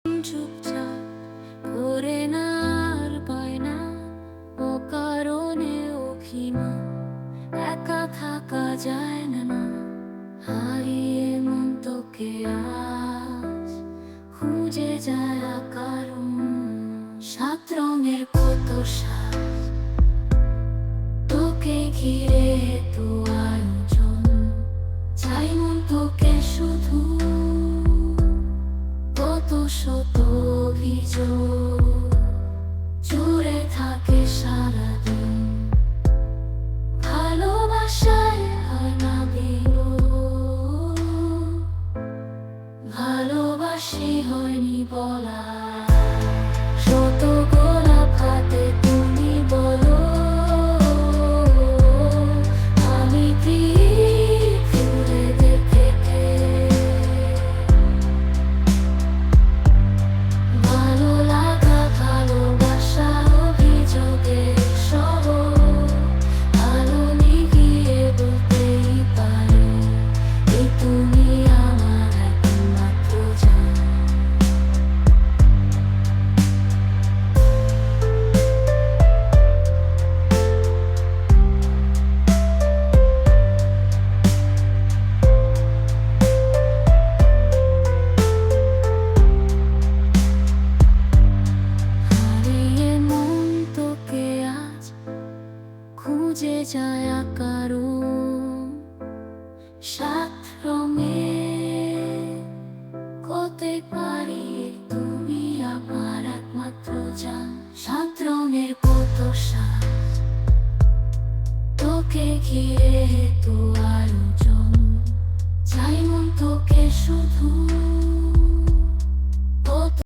চুপচাপ করে না আর পায় না ও কারণে অভিমান একা থাকা যায় না হারিয়ে মন তোকে আজ খুঁজে যায় কারণ সাত রঙের কত সাজ তোকে ঘিরে তো আয়োজন চাই মন তোকে শুধু কত শত অভিযোগ জুড়ে থাকে সারাদিন ভালোবাসায় হয় না বিরোধ ভালোবাসি হয়নি বলা শত